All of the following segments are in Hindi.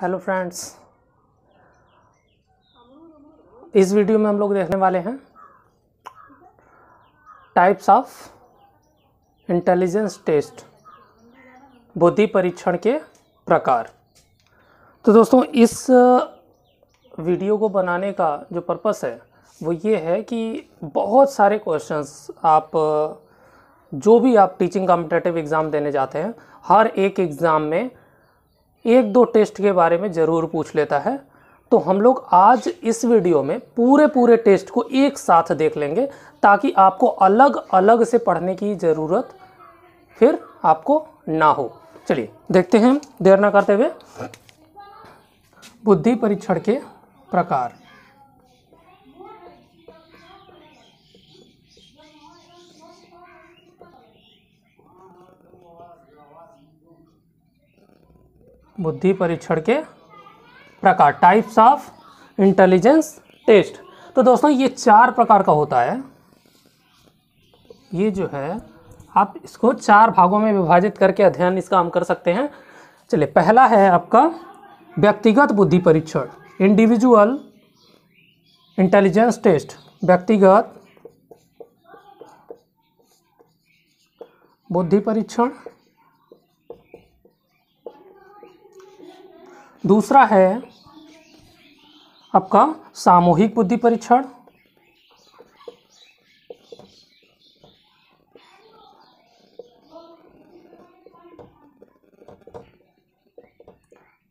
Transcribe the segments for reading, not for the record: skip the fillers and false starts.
हेलो फ्रेंड्स, इस वीडियो में हम लोग देखने वाले हैं टाइप्स ऑफ इंटेलिजेंस टेस्ट, बुद्धि परीक्षण के प्रकार। तो दोस्तों, इस वीडियो को बनाने का जो पर्पस है वो ये है कि बहुत सारे क्वेश्चंस आप जो भी आप टीचिंग कॉम्पिटिटिव एग्ज़ाम देने जाते हैं, हर एक एग्ज़ाम में एक दो टेस्ट के बारे में ज़रूर पूछ लेता है। तो हम लोग आज इस वीडियो में पूरे टेस्ट को एक साथ देख लेंगे ताकि आपको अलग अलग से पढ़ने की ज़रूरत फिर आपको ना हो। चलिए देखते हैं देर ना करते हुए बुद्धि परीक्षण के प्रकार। बुद्धि परीक्षण के प्रकार, टाइप्स ऑफ इंटेलिजेंस टेस्ट। तो दोस्तों, ये 4 प्रकार का होता है। ये जो है आप इसको 4 भागों में विभाजित करके अध्ययन इसका हम कर सकते हैं। चलिए, पहला है आपका व्यक्तिगत बुद्धि परीक्षण, इंडिविजुअल इंटेलिजेंस टेस्ट, व्यक्तिगत बुद्धि परीक्षण। दूसरा है आपका सामूहिक बुद्धि परीक्षण।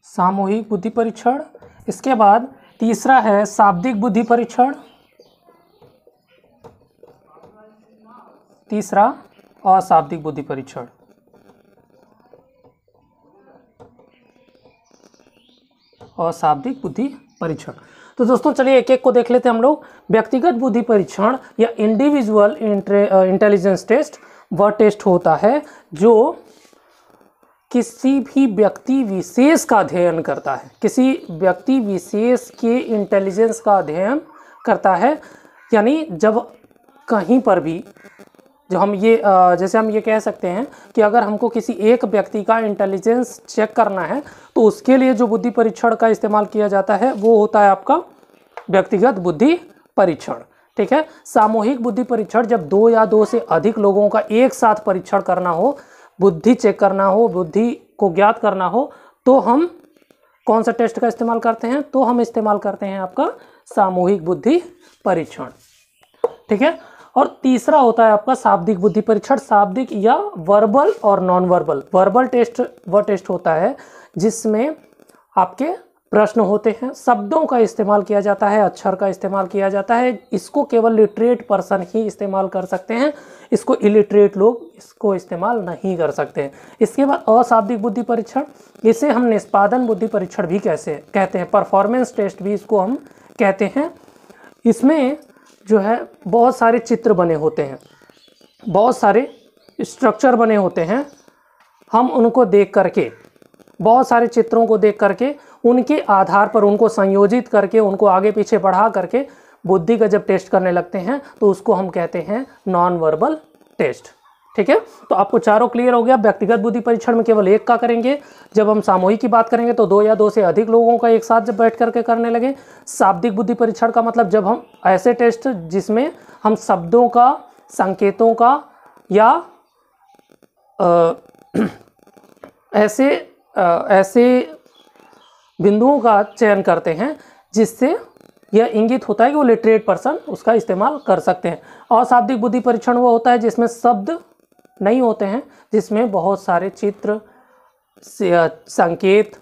सामूहिक बुद्धि परीक्षण। इसके बाद तीसरा है शाब्दिक बुद्धि परीक्षण। तीसरा अशाब्दिक बुद्धि परीक्षण। अशाब्दिक बुद्धि परीक्षण। तो दोस्तों, चलिए एक एक को देख लेते हैं हम लोग। व्यक्तिगत बुद्धि परीक्षण या इंडिविजुअल इंटेलिजेंस टेस्ट वह टेस्ट होता है जो किसी भी व्यक्ति विशेष का अध्ययन करता है, किसी व्यक्ति विशेष के इंटेलिजेंस का अध्ययन करता है। यानी जब कहीं पर भी जो हम ये जैसे हम ये कह सकते हैं कि अगर हमको किसी एक व्यक्ति का इंटेलिजेंस चेक करना है तो उसके लिए जो बुद्धि परीक्षण का इस्तेमाल किया जाता है वो होता है आपका व्यक्तिगत बुद्धि परीक्षण। ठीक है। सामूहिक बुद्धि परीक्षण जब 2 या 2 से अधिक लोगों का एक साथ परीक्षण करना हो, बुद्धि चेक करना हो, बुद्धि को ज्ञात करना हो, तो हम कौन सा टेस्ट का इस्तेमाल करते हैं? तो हम इस्तेमाल करते हैं आपका सामूहिक बुद्धि परीक्षण। ठीक है। और तीसरा होता है आपका शाब्दिक बुद्धि परीक्षण। शाब्दिक या वर्बल और नॉन वर्बल। वर्बल टेस्ट वह टेस्ट होता है जिसमें आपके प्रश्न होते हैं, शब्दों का इस्तेमाल किया जाता है, अक्षर का इस्तेमाल किया जाता है। इसको केवल लिटरेट पर्सन ही इस्तेमाल कर सकते हैं, इसको इलिटरेट लोग इसको इस्तेमाल नहीं कर सकते हैं। इसके बाद अशाब्दिक बुद्धि परीक्षण, इसे हम निष्पादन बुद्धि परीक्षण भी कैसे कहते हैं, परफॉर्मेंस टेस्ट भी इसको हम कहते हैं। इसमें जो है बहुत सारे चित्र बने होते हैं, बहुत सारे स्ट्रक्चर बने होते हैं। हम उनको देख करके, बहुत सारे चित्रों को देख करके उनके आधार पर उनको संयोजित करके, उनको आगे पीछे बढ़ा करके बुद्धि का जब टेस्ट करने लगते हैं तो उसको हम कहते हैं नॉन वर्बल टेस्ट। ठीक है। तो आपको चारों क्लियर हो गया। व्यक्तिगत बुद्धि परीक्षण में केवल एक का करेंगे। जब हम सामूहिक की बात करेंगे तो 2 या 2 से अधिक लोगों का एक साथ जब बैठ करके करने लगे। शाब्दिक बुद्धि परीक्षण का मतलब जब हम ऐसे टेस्ट जिसमें हम शब्दों का, संकेतों का या ऐसे बिंदुओं का चयन करते हैं जिससे यह इंगित होता है कि वो लिटरेट पर्सन उसका इस्तेमाल कर सकते हैं। अशाब्दिक बुद्धि परीक्षण वो होता है जिसमें शब्द नहीं होते हैं, जिसमें बहुत सारे चित्र, संकेत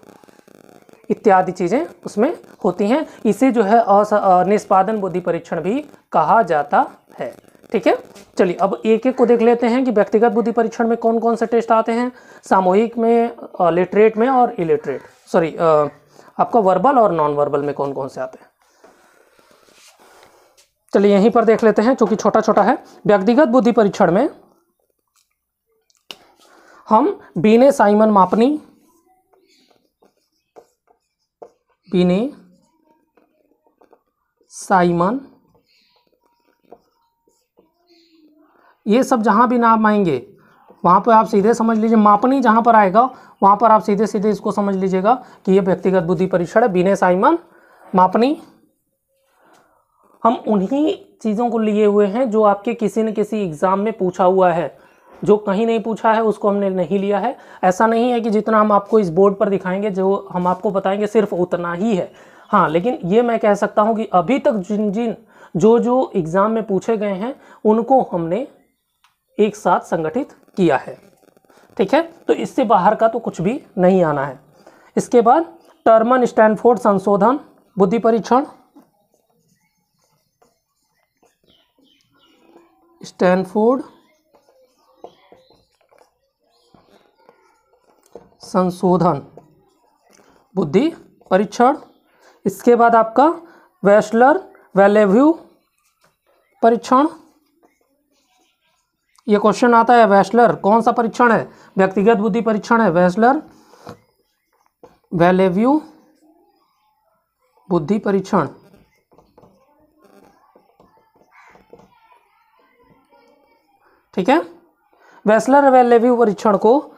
इत्यादि चीज़ें उसमें होती हैं। इसे जो है निष्पादन बुद्धि परीक्षण भी कहा जाता है। ठीक है। चलिए अब एक एक को देख लेते हैं कि व्यक्तिगत बुद्धि परीक्षण में कौन कौन से टेस्ट आते हैं, सामूहिक में, लिटरेट में और इलिटरेट, सॉरी आपका वर्बल और नॉन वर्बल में कौन कौन से आते हैं। चलिए यहीं पर देख लेते हैं, चूंकि छोटा छोटा है। व्यक्तिगत बुद्धि परीक्षण में हम बीने साइमन मापनी, बीने साइमन, ये सब जहां भी नाम आएंगे वहाँ पर आप सीधे समझ लीजिए, मापनी जहाँ पर आएगा वहाँ पर आप सीधे सीधे इसको समझ लीजिएगा कि ये व्यक्तिगत बुद्धि परीक्षण है। बीने साइमन मापनी, हम उन्हीं चीज़ों को लिए हुए हैं जो आपके किसी न किसी एग्ज़ाम में पूछा हुआ है। जो कहीं नहीं पूछा है उसको हमने नहीं लिया है। ऐसा नहीं है कि जितना हम आपको इस बोर्ड पर दिखाएंगे, जो हम आपको बताएंगे सिर्फ उतना ही है। हाँ, लेकिन ये मैं कह सकता हूँ कि अभी तक जिन जो एग्ज़ाम में पूछे गए हैं उनको हमने एक साथ संगठित किया है। ठीक है, तो इससे बाहर का तो कुछ भी नहीं आना है। इसके बाद टर्मन स्टैनफोर्ड संशोधन बुद्धि परीक्षण, स्टैनफोर्ड संशोधन बुद्धि परीक्षण। इसके बाद आपका वेस्लर वैलेव्यू परीक्षण। ये क्वेश्चन आता है, वेस्लर कौन सा परीक्षण है? व्यक्तिगत बुद्धि परीक्षण है, वेस्लर वैलेव्यू बुद्धि परीक्षण। ठीक है, वेस्लर वैलेव्यू परीक्षण को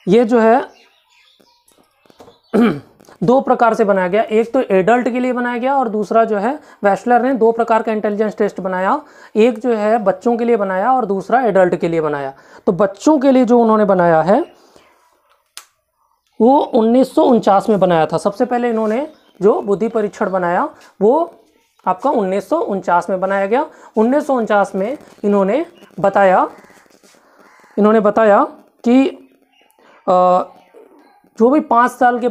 ये जो है दो प्रकार से बनाया गया। एक तो एडल्ट के लिए बनाया गया और दूसरा जो है वेस्लर ने दो प्रकार का इंटेलिजेंस टेस्ट बनाया। एक जो है बच्चों के लिए बनाया और दूसरा एडल्ट के लिए बनाया। तो बच्चों के लिए जो उन्होंने बनाया है वो 1949 में बनाया था। सबसे पहले इन्होंने जो बुद्धि परीक्षण बनाया वो आपका 1949 में बनाया गया। 1949 में इन्होंने बताया कि जो भी 5 साल के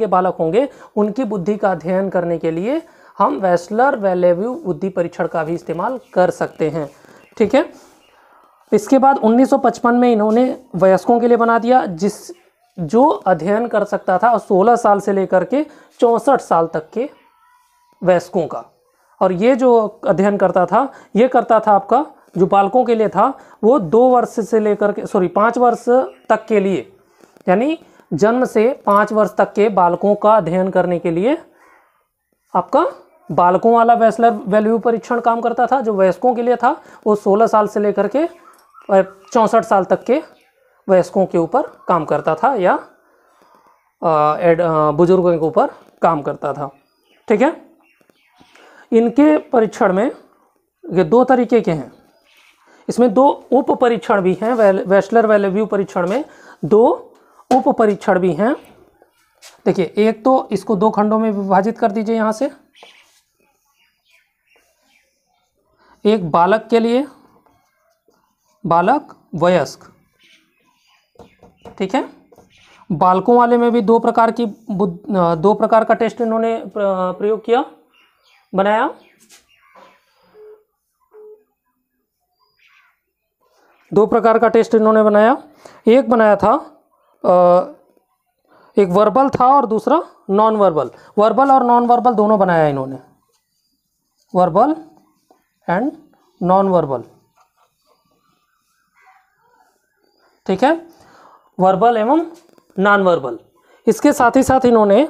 बालक होंगे उनकी बुद्धि का अध्ययन करने के लिए हम वेस्लर वैलेव्यू बुद्धि परीक्षण का भी इस्तेमाल कर सकते हैं। ठीक है, इसके बाद 1955 में इन्होंने वयस्कों के लिए बना दिया, जो अध्ययन कर सकता था 16 साल से लेकर के 64 साल तक के वयस्कों का। और ये जो अध्ययन करता था आपका जो बालकों के लिए था वो 2 वर्ष से लेकर के 5 वर्ष तक के लिए, यानी जन्म से 5 वर्ष तक के बालकों का अध्ययन करने के लिए आपका बालकों वाला वेस्लर वैल्यू परीक्षण काम करता था। जो वयस्कों के लिए था वो 16 साल से लेकर के 64 साल तक के वयस्कों के ऊपर काम करता था या बुजुर्गों के ऊपर काम करता था। ठीक है, इनके परीक्षण में ये 2 तरीके के हैं। इसमें 2 उप परीक्षण भी हैं। वेस्लर वैलेव्यू परीक्षण में 2 उप परीक्षण भी हैं। देखिए, एक तो इसको 2 खंडों में विभाजित कर दीजिए यहाँ से। एक बालक के लिए, बालक वयस्क। ठीक है, बालकों वाले में भी 2 प्रकार का टेस्ट इन्होंने प्रयोग किया, बनाया। दो प्रकार का टेस्ट इन्होंने बनाया। एक बनाया था एक वर्बल था और दूसरा नॉन वर्बल। वर्बल और नॉन वर्बल दोनों बनाया इन्होंने, वर्बल एंड नॉन वर्बल। ठीक है, वर्बल एवं नॉन वर्बल। इसके साथ ही साथ इन्होंने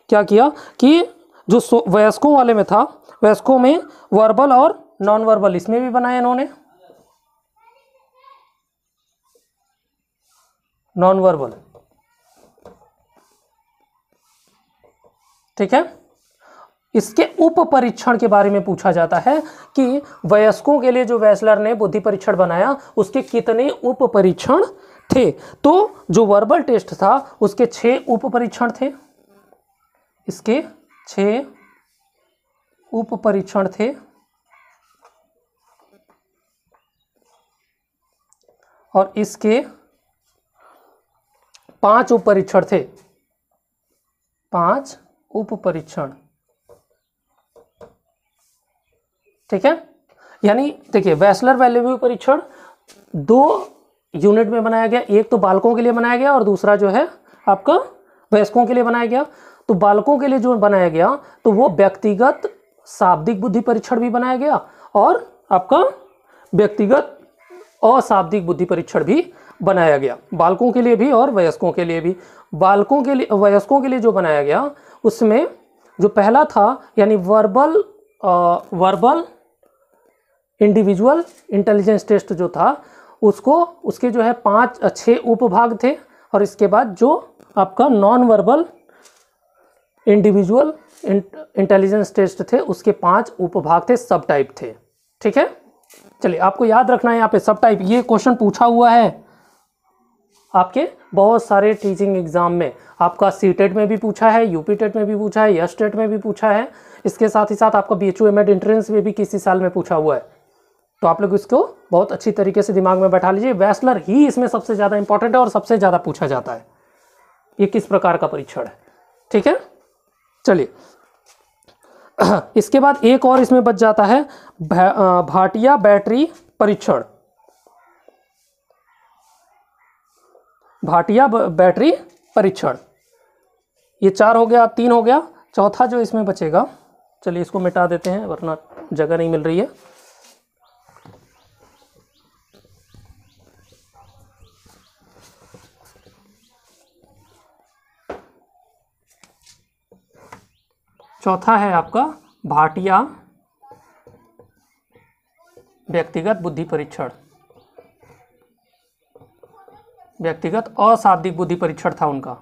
क्या किया कि जो वयस्कों वाले में था, वयस्कों में वर्बल और नॉन वर्बल इसमें भी बनाया इन्होंने, नॉन वर्बल। ठीक है, इसके उप परीक्षण के बारे में पूछा जाता है कि वयस्कों के लिए जो वेस्लर ने बुद्धि परीक्षण बनाया उसके कितने उप परीक्षण थे। तो जो वर्बल टेस्ट था उसके 6 उप परीक्षण थे, इसके 6 उप परीक्षण थे। और इसके 5 उप परीक्षण थे, 5 उप परीक्षण। ठीक है, यानी देखिए वेस्लर वैलेव्यू परीक्षण 2 यूनिट में बनाया गया। एक तो बालकों के लिए बनाया गया और दूसरा जो है आपका वयस्कों के लिए बनाया गया। तो बालकों के लिए जो बनाया गया तो वो व्यक्तिगत शाब्दिक बुद्धि परीक्षण भी बनाया गया और आपका व्यक्तिगत अशाब्दिक बुद्धि परीक्षण भी बनाया गया, बालकों के लिए भी और वयस्कों के लिए भी। बालकों के लिए, वयस्कों के लिए जो बनाया गया उसमें जो पहला था यानी वर्बल इंडिविजुअल इंटेलिजेंस टेस्ट जो था उसको उसके जो है 6 उपभाग थे, और इसके बाद जो आपका non verbal individual intelligence test थे उसके 5 उपभाग थे, सब टाइप थे। ठीक है, चलिए आपको याद रखना है यहाँ पे सब टाइप, ये क्वेश्चन पूछा हुआ है आपके बहुत सारे टीचिंग एग्जाम में, आपका सीटेट में भी पूछा है, यूपी टेट में भी पूछा है, यस टेट में भी पूछा है, इसके साथ ही साथ आपका BHU एमएड एंट्रेंस में भी किसी साल में पूछा हुआ है। तो आप लोग इसको बहुत अच्छी तरीके से दिमाग में बैठा लीजिए, बैचलर ही इसमें सबसे ज़्यादा इंपॉर्टेंट है और सबसे ज़्यादा पूछा जाता है, ये किस प्रकार का परीक्षण है। ठीक है, चलिए इसके बाद एक और इसमें बच जाता है भाटिया बैटरी परीक्षण। भाटिया बैटरी परीक्षण, ये 4 हो गया, 3 हो गया, चौथा जो इसमें बचेगा, चलिए इसको मिटा देते हैं वरना जगह नहीं मिल रही है। चौथा है आपका भाटिया व्यक्तिगत बुद्धि परीक्षण, व्यक्तिगत अशाब्दिक बुद्धि परीक्षण था उनका,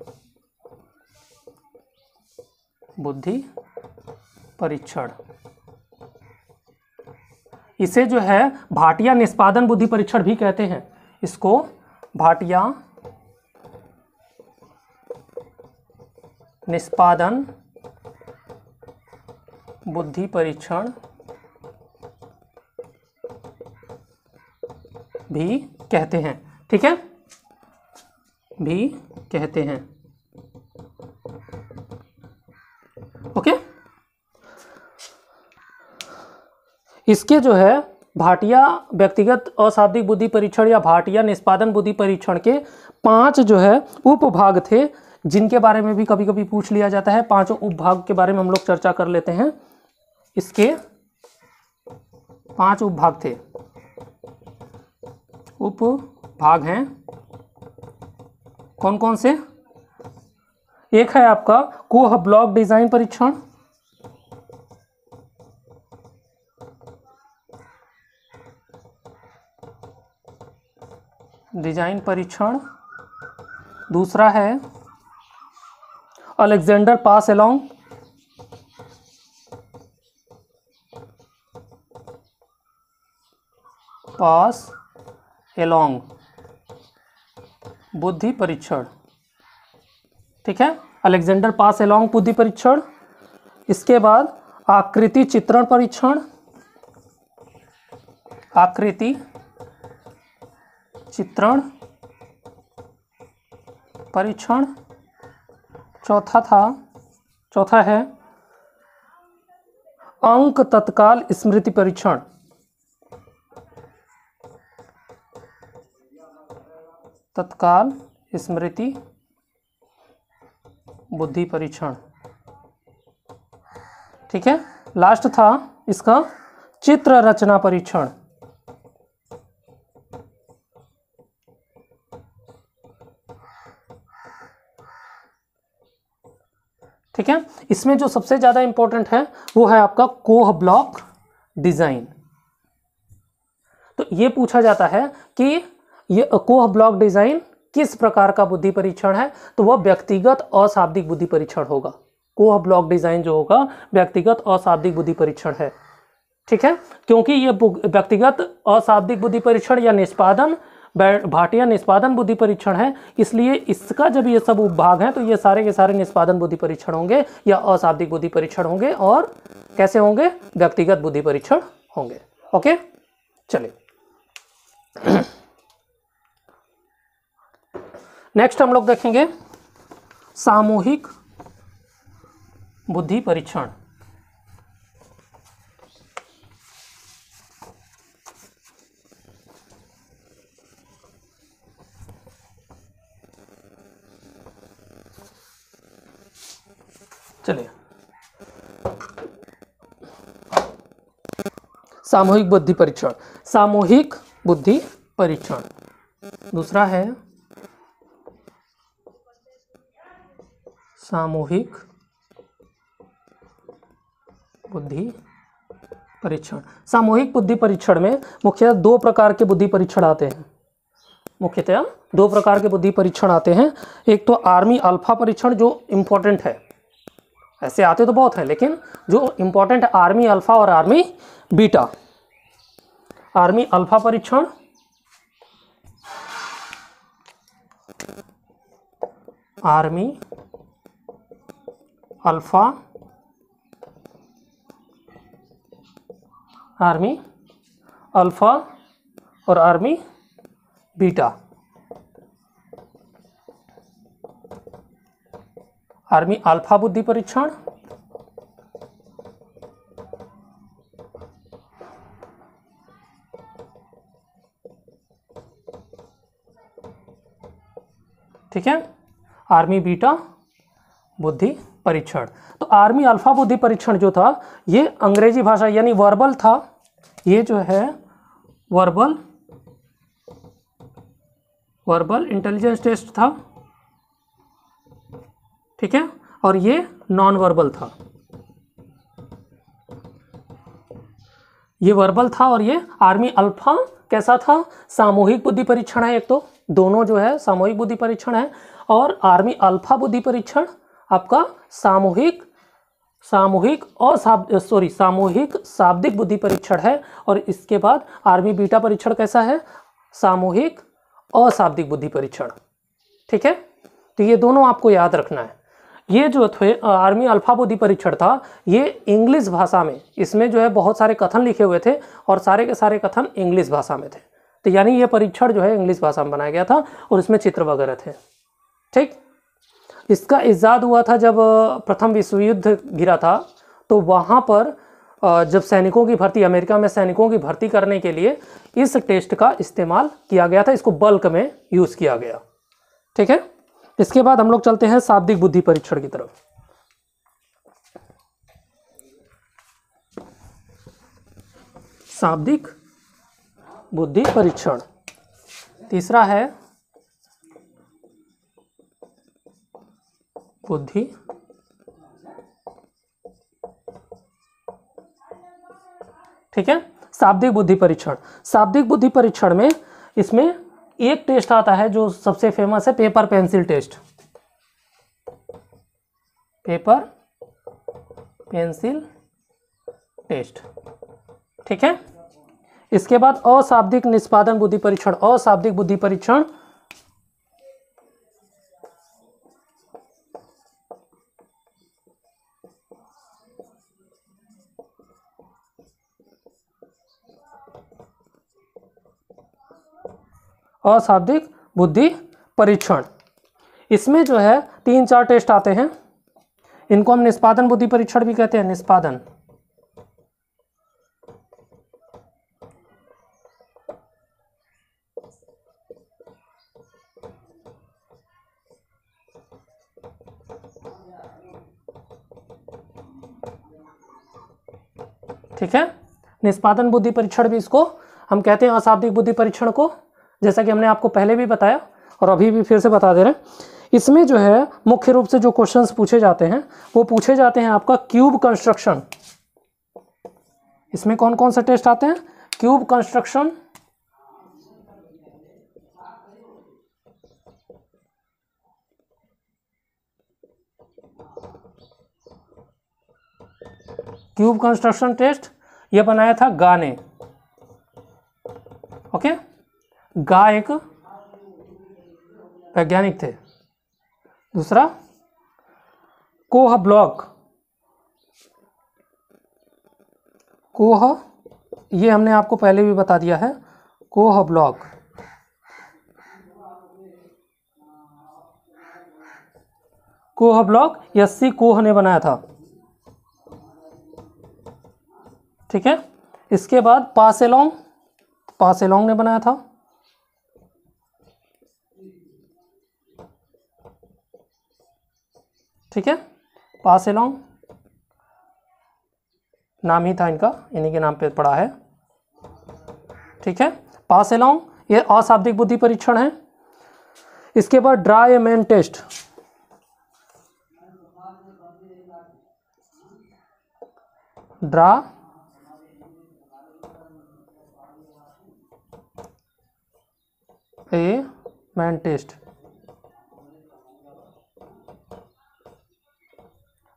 बुद्धि परीक्षण। इसे जो है भाटिया निष्पादन बुद्धि परीक्षण भी कहते हैं, इसको भाटिया निष्पादन बुद्धि परीक्षण भी कहते हैं। ठीक है, भी कहते हैं। ओके, इसके जो है भाटिया व्यक्तिगत अशाब्दिक बुद्धि परीक्षण या भाटिया निष्पादन बुद्धि परीक्षण के 5 जो है उपभाग थे, जिनके बारे में भी कभी कभी पूछ लिया जाता है। 5 उपभाग के बारे में हम लोग चर्चा कर लेते हैं। इसके 5 उपभाग थे, उपभाग हैं कौन कौन से? एक है आपका कोह ब्लॉक डिजाइन परीक्षण, डिजाइन परीक्षण। दूसरा है अलेक्जेंडर पास एलोंग, पास एलोंग बुद्धि परीक्षण। ठीक है, अलेक्जेंडर पास एलोंग बुद्धि परीक्षण। इसके बाद आकृति चित्रण परीक्षण, आकृति चित्रण परीक्षण। चौथा है अंक तत्काल स्मृति परीक्षण, तत्काल स्मृति बुद्धि परीक्षण। ठीक है, लास्ट था इसका चित्र रचना परीक्षण। ठीक है, इसमें जो सबसे ज्यादा इंपॉर्टेंट है वो है आपका कोह ब्लॉक डिजाइन। तो ये पूछा जाता है कि ये कोह ब्लॉक डिजाइन किस प्रकार का बुद्धि परीक्षण है, तो वह व्यक्तिगत अशाब्दिक बुद्धि परीक्षण होगा। कोह ब्लॉक डिजाइन जो होगा व्यक्तिगत अशाब्दिक बुद्धि परीक्षण है। ठीक है, क्योंकि ये व्यक्तिगत अशाब्दिक बुद्धि परीक्षण या निष्पादन भाटिया निष्पादन बुद्धि परीक्षण है, इसलिए इसका जब ये सब उपभाग हैं तो ये सारे के सारे निष्पादन बुद्धि परीक्षण होंगे या अशाब्दिक बुद्धि परीक्षण होंगे, और कैसे होंगे? व्यक्तिगत बुद्धि परीक्षण होंगे। ओके, चलिए नेक्स्ट हम लोग देखेंगे सामूहिक बुद्धि परीक्षण। चलिए सामूहिक बुद्धि परीक्षण, सामूहिक बुद्धि परीक्षण। दूसरा है सामूहिक बुद्धि परीक्षण। सामूहिक बुद्धि परीक्षण में मुख्यतः दो प्रकार के बुद्धि परीक्षण आते हैं। मुख्यतः दो प्रकार के बुद्धि परीक्षण आते हैं। एक तो आर्मी अल्फा परीक्षण जो इम्पोर्टेंट है, ऐसे आते तो बहुत हैं लेकिन जो इम्पोर्टेंट है आर्मी अल्फा और आर्मी बीटा। आर्मी अल्फा परीक्षण, आर्मी अल्फा, आर्मी अल्फा और आर्मी बीटा। आर्मी अल्फा बुद्धि परीक्षण, ठीक है, आर्मी बीटा बुद्धि परीक्षण। तो आर्मी अल्फा बुद्धि परीक्षण जो था ये अंग्रेजी भाषा यानी वर्बल था। ये जो है वर्बल इंटेलिजेंस टेस्ट था, ठीक है, और ये नॉन वर्बल था। ये वर्बल था और ये आर्मी अल्फा कैसा था, सामूहिक बुद्धि परीक्षण है। एक तो दोनों जो है सामूहिक बुद्धि परीक्षण है और आर्मी अल्फा बुद्धि परीक्षण आपका सामूहिक शाब्दिक बुद्धि परीक्षण है। और इसके बाद आर्मी बीटा परीक्षण कैसा है, सामूहिक अशाब्दिक बुद्धि परीक्षण, ठीक है। तो ये दोनों आपको याद रखना है। ये जो थे आर्मी अल्फा बुद्धि परीक्षण था ये इंग्लिश भाषा में, इसमें जो है बहुत सारे कथन लिखे हुए थे और सारे के सारे कथन इंग्लिश भाषा में थे। तो यानी ये परीक्षण जो है इंग्लिश भाषा में बनाया गया था और इसमें चित्र वगैरह थे, ठीक। इसका इजाद हुआ था जब प्रथम विश्व युद्ध गिरा था, तो वहाँ पर जब सैनिकों की भर्ती, अमेरिका में सैनिकों की भर्ती करने के लिए इस टेस्ट का इस्तेमाल किया गया था। इसको बल्क में यूज़ किया गया, ठीक है। इसके बाद हम लोग चलते हैं शाब्दिक बुद्धि परीक्षण की तरफ। शाब्दिक बुद्धि परीक्षण तीसरा है बुद्धि ठीक है, शाब्दिक बुद्धि परीक्षण। शाब्दिक बुद्धि परीक्षण में इसमें एक टेस्ट आता है जो सबसे फेमस है, paper pencil test. Paper pencil test, ठीक है। इसके बाद अशाब्दिक निष्पादन बुद्धि परीक्षण। अशाब्दिक बुद्धि परीक्षण अशाब्दिक बुद्धि परीक्षण, इसमें जो है 3-4 टेस्ट आते हैं। इनको हम निष्पादन बुद्धि परीक्षण भी कहते हैं। निष्पादन, ठीक है। निष्पादन बुद्धि परीक्षण भी इसको हम कहते हैं, अशाब्दिक बुद्धि परीक्षण को, जैसा कि हमने आपको पहले भी बताया और अभी भी फिर से बता दे रहे हैं। इसमें जो है मुख्य रूप से जो क्वेश्चंस पूछे जाते हैं वो पूछे जाते हैं आपका क्यूब कंस्ट्रक्शन। इसमें कौन कौन से टेस्ट आते हैं? Cube construction, cube construction test ये बनाया था गा ने, ओके। गा एक वैज्ञानिक थे। दूसरा कोह ब्लॉक, कोह ये हमने आपको पहले भी बता दिया है, कोह ब्लॉक। कोह ब्लॉक यस्सी कोह ने बनाया था, ठीक है। इसके बाद पासेलोंग, पासेलोंग ने बनाया था। ठीक है, पासेलोंग नाम ही था इनका, इन्हीं के नाम पे पड़ा है, ठीक है। पासेलोंग ये अशाब्दिक बुद्धि परीक्षण है। इसके बाद draw a man test, draw a man test,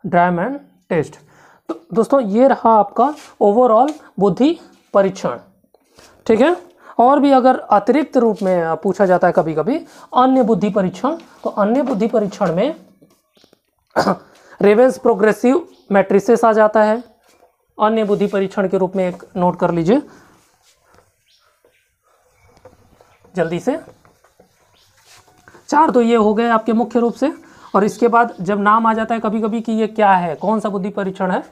draw a man test. तो दोस्तों ये रहा आपका ओवरऑल बुद्धि परीक्षण, ठीक है। और भी अगर अतिरिक्त रूप में पूछा जाता है कभी कभी अन्य बुद्धि परीक्षण, तो अन्य बुद्धि परीक्षण में रेवेंस प्रोग्रेसिव मैट्रिसेस आ जाता है अन्य बुद्धि परीक्षण के रूप में, एक नोट कर लीजिए जल्दी से। 4 तो ये हो गए आपके मुख्य रूप से, और इसके बाद जब नाम आ जाता है कभी कभी कि ये क्या है, कौन सा बुद्धि परीक्षण है,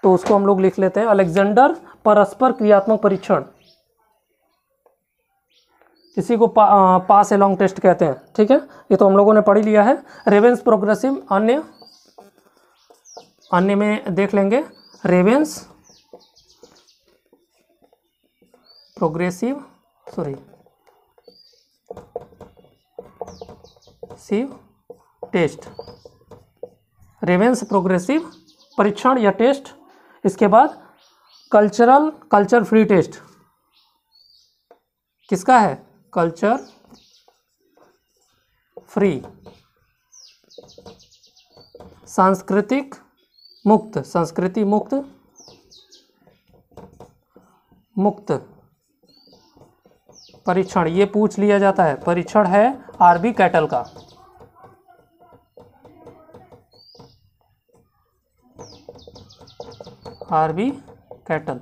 तो उसको हम लोग लिख लेते हैं अलेक्जेंडर परस्पर क्रियात्मक परीक्षण, इसी को पास एलोंग टेस्ट कहते हैं, ठीक है। ये तो हम लोगों ने पढ़ ही लिया है। रेवेंस प्रोग्रेसिव, अन्य में देख लेंगे Raven's progressive test, Raven's progressive परीक्षण या टेस्ट। इसके बाद कल्चर फ्री टेस्ट, किसका है, कल्चर फ्री, सांस्कृतिक मुक्त, संस्कृति मुक्त परीक्षण, ये पूछ लिया जाता है। परीक्षण है आरबी कैटल का, आरबी कैटल,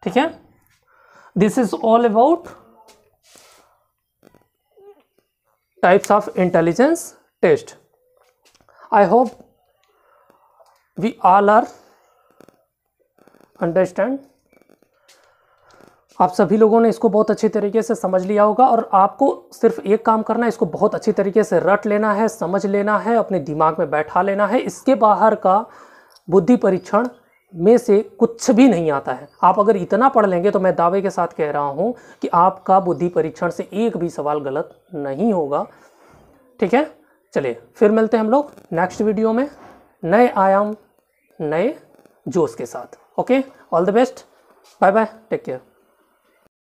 ठीक है। This is all about types of intelligence test. I hope we all are understand. आप सभी लोगों ने इसको बहुत अच्छी तरीके से समझ लिया होगा, और आपको सिर्फ एक काम करना है, इसको बहुत अच्छी तरीके से रट लेना है, समझ लेना है, अपने दिमाग में बैठा लेना है। इसके बाहर का बुद्धि परीक्षण में से कुछ भी नहीं आता है। आप अगर इतना पढ़ लेंगे तो मैं दावे के साथ कह रहा हूं कि आपका बुद्धि परीक्षण से एक भी सवाल गलत नहीं होगा, ठीक है। चलिए फिर मिलते हैं हम लोग नेक्स्ट वीडियो में नए आयाम, नए जोश के साथ। Okay, all the best, bye bye, take care.